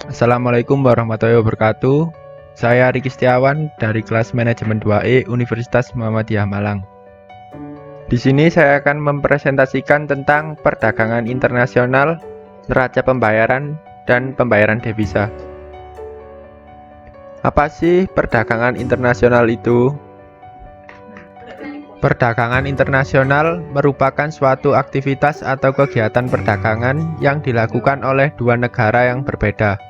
Assalamualaikum warahmatullahi wabarakatuh. Saya Riki Setiawan dari kelas manajemen 2E Universitas Muhammadiyah Malang. Di sini saya akan mempresentasikan tentang perdagangan internasional, neraca pembayaran, dan pembayaran devisa. Apa sih perdagangan internasional itu? Perdagangan internasional merupakan suatu aktivitas atau kegiatan perdagangan yang dilakukan oleh dua negara yang berbeda.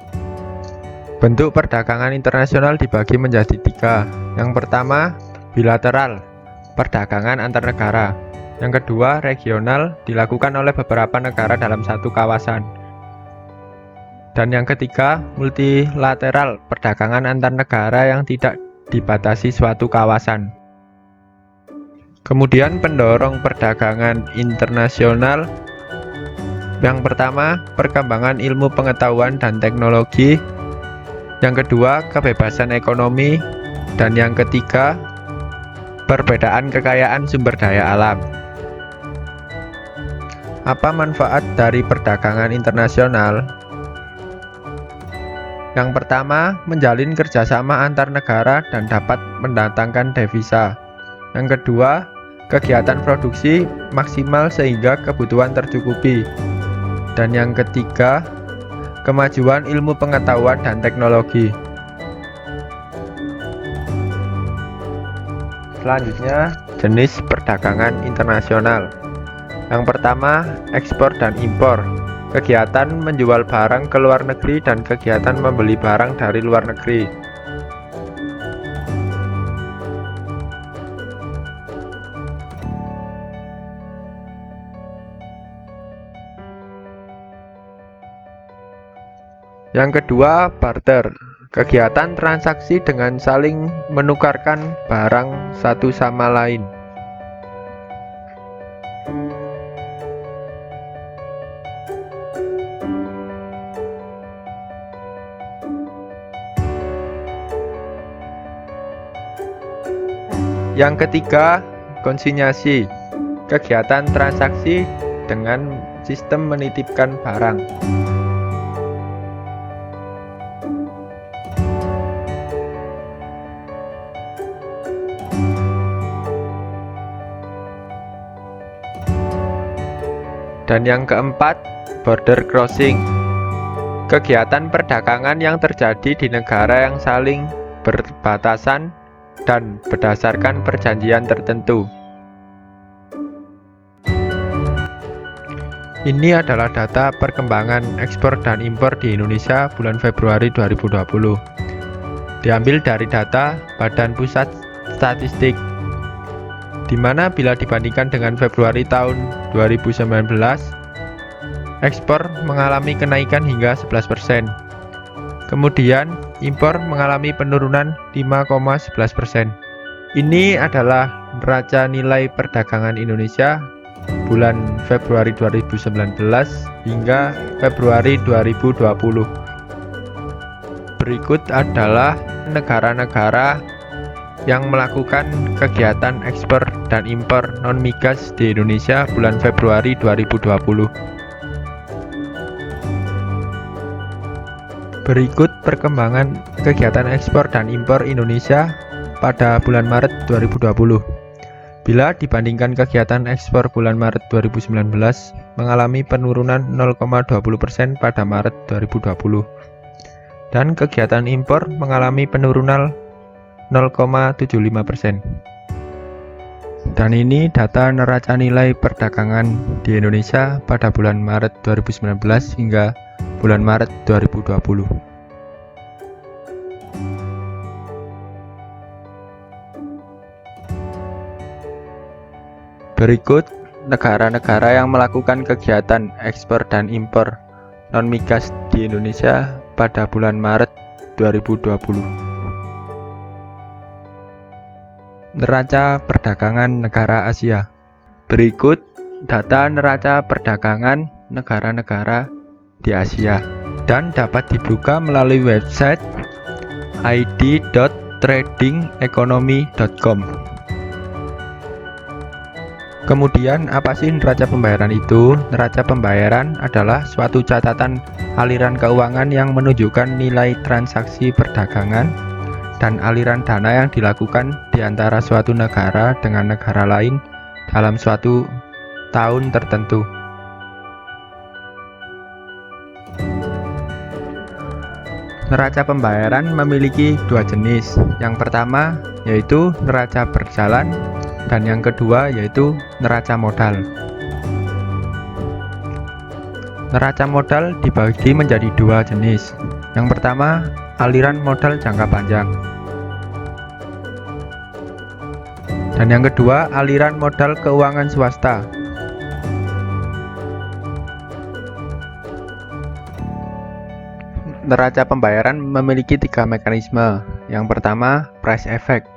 Bentuk perdagangan internasional dibagi menjadi tiga. Yang pertama, bilateral, perdagangan antar negara. Yang kedua, regional, dilakukan oleh beberapa negara dalam satu kawasan. Dan yang ketiga, multilateral, perdagangan antar negara yang tidak dibatasi suatu kawasan. Kemudian pendorong perdagangan internasional. Yang pertama, perkembangan ilmu pengetahuan dan teknologi. Yang kedua, kebebasan ekonomi. Dan yang ketiga, perbedaan kekayaan sumber daya alam. Apa manfaat dari perdagangan internasional? Yang pertama, menjalin kerjasama antar negara dan dapat mendatangkan devisa. Yang kedua, kegiatan produksi maksimal sehingga kebutuhan tercukupi. Dan yang ketiga, kemajuan ilmu pengetahuan dan teknologi. Selanjutnya, jenis perdagangan internasional. Yang pertama, ekspor dan impor. Kegiatan menjual barang ke luar negeri dan kegiatan membeli barang dari luar negeri. Yang kedua, barter. Kegiatan transaksi dengan saling menukarkan barang satu sama lain. Yang ketiga, konsinyasi. Kegiatan transaksi dengan sistem menitipkan barang. Dan yang keempat, border crossing. Kegiatan perdagangan yang terjadi di negara yang saling berbatasan dan berdasarkan perjanjian tertentu. Ini adalah data perkembangan ekspor dan impor di Indonesia bulan Februari 2020. Diambil dari data Badan Pusat Statistik, di mana bila dibandingkan dengan Februari tahun 2019, ekspor mengalami kenaikan hingga 11%. Kemudian, impor mengalami penurunan 5,11%. Ini adalah neraca nilai perdagangan Indonesia bulan Februari 2019 hingga Februari 2020. Berikut adalah negara-negara yang melakukan kegiatan ekspor dan impor non-migas di Indonesia bulan Februari 2020. Berikut perkembangan kegiatan ekspor dan impor Indonesia pada bulan Maret 2020. Bila dibandingkan kegiatan ekspor bulan Maret 2019 mengalami penurunan 0,20% pada Maret 2020. Dan kegiatan impor mengalami penurunan 0,75%. Dan ini data neraca nilai perdagangan di Indonesia pada bulan Maret 2019 hingga bulan Maret 2020. Berikut negara-negara yang melakukan kegiatan ekspor dan impor non-migas di Indonesia pada bulan Maret 2020. Neraca perdagangan negara Asia. Berikut data neraca perdagangan negara-negara di Asia dan dapat dibuka melalui website id.tradingeconomy.com. Kemudian, apa sih neraca pembayaran itu? Neraca pembayaran adalah suatu catatan aliran keuangan yang menunjukkan nilai transaksi perdagangan dan aliran dana yang dilakukan di antara suatu negara dengan negara lain dalam suatu tahun tertentu. Neraca pembayaran memiliki dua jenis. Yang pertama yaitu neraca berjalan dan yang kedua yaitu neraca modal. Neraca modal dibagi menjadi dua jenis. Yang pertama, aliran modal jangka panjang. Dan yang kedua, aliran modal keuangan swasta. Neraca pembayaran memiliki tiga mekanisme. Yang pertama, price effect,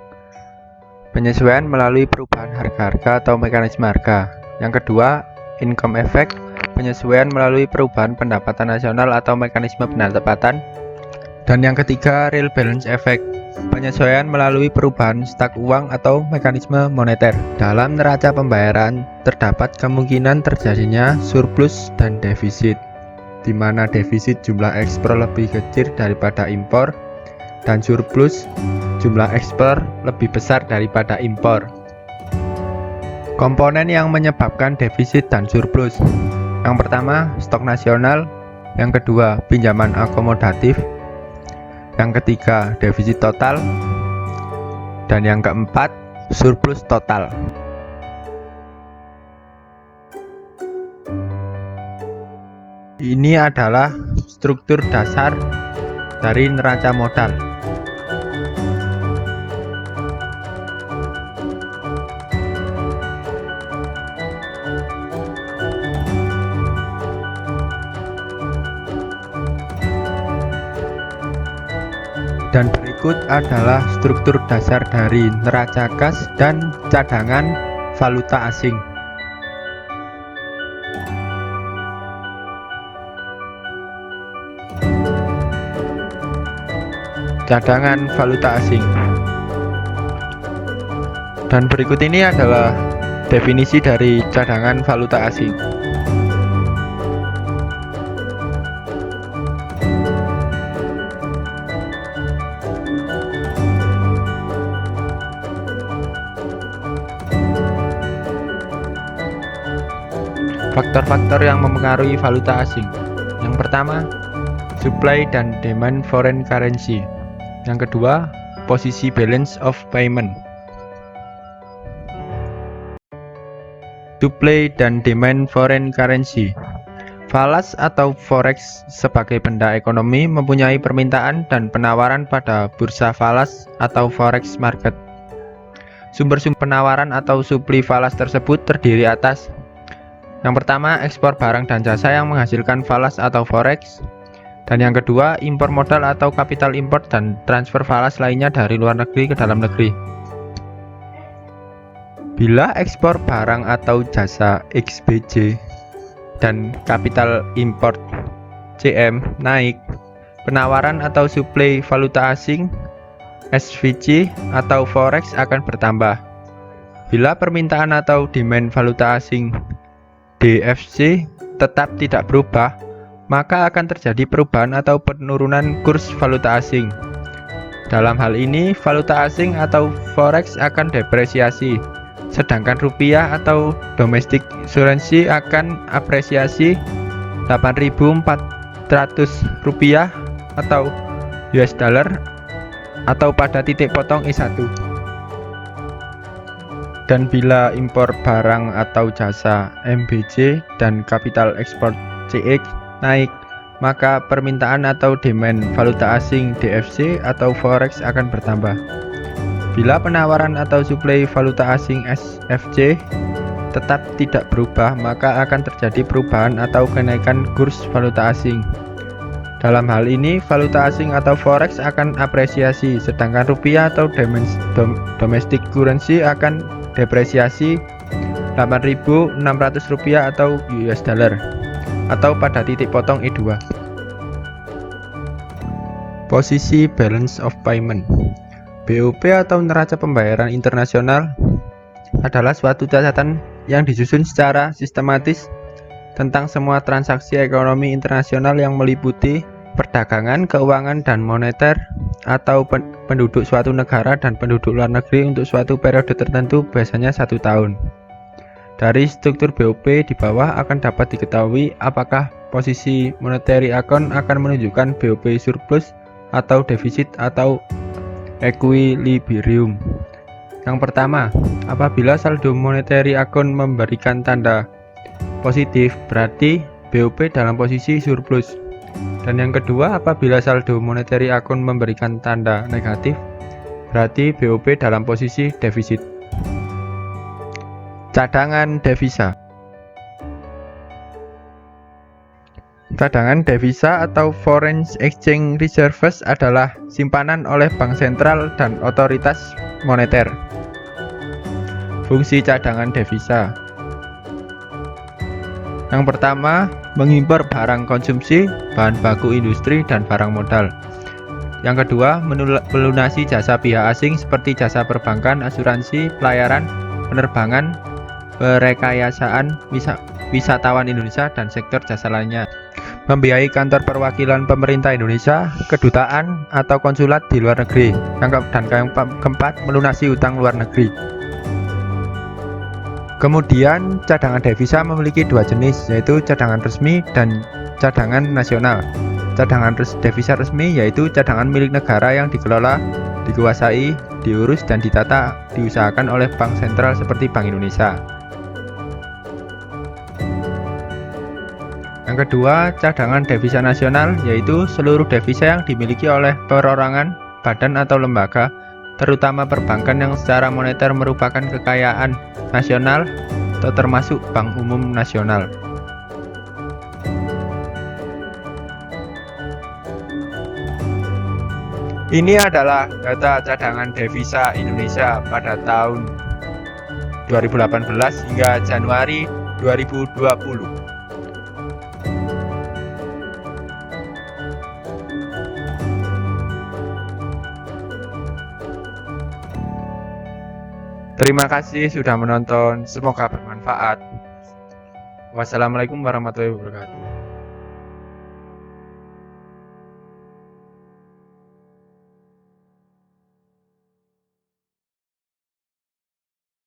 penyesuaian melalui perubahan harga-harga atau mekanisme harga. Yang kedua, income effect, penyesuaian melalui perubahan pendapatan nasional atau mekanisme pendapatan. Dan yang ketiga, real balance effect, penyesuaian melalui perubahan stak uang atau mekanisme moneter. Dalam neraca pembayaran, terdapat kemungkinan terjadinya surplus dan defisit, di mana defisit jumlah ekspor lebih kecil daripada impor dan surplus jumlah ekspor lebih besar daripada impor. Komponen yang menyebabkan defisit dan surplus. Yang pertama, stok nasional. Yang kedua, pinjaman akomodatif. Yang ketiga, defisit total. Dan yang keempat, surplus total. Ini adalah struktur dasar dari neraca modal. Dan berikut adalah struktur dasar dari neraca kas dan cadangan valuta asing. Cadangan valuta asing. Dan berikut ini adalah definisi dari cadangan valuta asing. Faktor-faktor yang mempengaruhi valuta asing. Yang pertama, supply dan demand foreign currency. Yang kedua, posisi balance of payment. Supply dan demand foreign currency. Falas atau forex sebagai benda ekonomi mempunyai permintaan dan penawaran pada bursa falas atau forex market. Sumber-sumber penawaran atau supply falas tersebut terdiri atas: yang pertama, ekspor barang dan jasa yang menghasilkan falas atau forex. Dan yang kedua, impor modal atau capital import dan transfer falas lainnya dari luar negeri ke dalam negeri. Bila ekspor barang atau jasa XBJ dan capital import CM naik, penawaran atau suplai valuta asing SVC atau forex akan bertambah. Bila permintaan atau demand valuta asing DFC tetap tidak berubah, maka akan terjadi perubahan atau penurunan kurs valuta asing. Dalam hal ini, valuta asing atau forex akan depresiasi, sedangkan rupiah atau domestic currency akan apresiasi 8.400 rupiah atau US dollar atau pada titik potong E1. Dan bila impor barang atau jasa MBJ dan capital export CX naik, maka permintaan atau demand valuta asing DFC atau forex akan bertambah. Bila penawaran atau suplai valuta asing SFC tetap tidak berubah, maka akan terjadi perubahan atau kenaikan kurs valuta asing. Dalam hal ini, valuta asing atau forex akan apresiasi, sedangkan rupiah atau domestic currency akan depresiasi 8.600 rupiah atau US dollar atau pada titik potong E2. Posisi balance of payment. BOP atau neraca pembayaran internasional adalah suatu catatan yang disusun secara sistematis tentang semua transaksi ekonomi internasional yang meliputi perdagangan, keuangan, dan moneter atau penduduk suatu negara dan penduduk luar negeri untuk suatu periode tertentu, biasanya 1 tahun. Dari struktur BOP di bawah akan dapat diketahui apakah posisi monetary account akan menunjukkan BOP surplus atau defisit atau equilibrium. Yang pertama, apabila saldo monetary account memberikan tanda positif, berarti BOP dalam posisi surplus. Dan yang kedua, apabila saldo monetary account memberikan tanda negatif, berarti BOP dalam posisi defisit. Cadangan devisa. Cadangan devisa atau foreign exchange reserves adalah simpanan oleh bank sentral dan otoritas moneter. Fungsi cadangan devisa. Yang pertama, mengimpor barang konsumsi, bahan baku industri, dan barang modal. Yang kedua, melunasi jasa pihak asing seperti jasa perbankan, asuransi, pelayaran, penerbangan, perekayasaan, wisatawan Indonesia, dan sektor jasa lainnya. Membiayai kantor perwakilan pemerintah Indonesia, kedutaan, atau konsulat di luar negeri. Dan yang keempat, melunasi utang luar negeri. Kemudian, cadangan devisa memiliki 2 jenis, yaitu cadangan resmi dan cadangan nasional. Cadangan devisa resmi yaitu cadangan milik negara yang dikelola, dikuasai, diurus, dan ditata diusahakan oleh bank sentral seperti Bank Indonesia. Yang kedua, cadangan devisa nasional yaitu seluruh devisa yang dimiliki oleh perorangan, badan atau lembaga, terutama perbankan yang secara moneter merupakan kekayaan nasional atau termasuk Bank Umum Nasional. Ini adalah data cadangan devisa Indonesia pada tahun 2018 hingga Januari 2020. Terima kasih sudah menonton, semoga bermanfaat. Wassalamualaikum warahmatullahi wabarakatuh.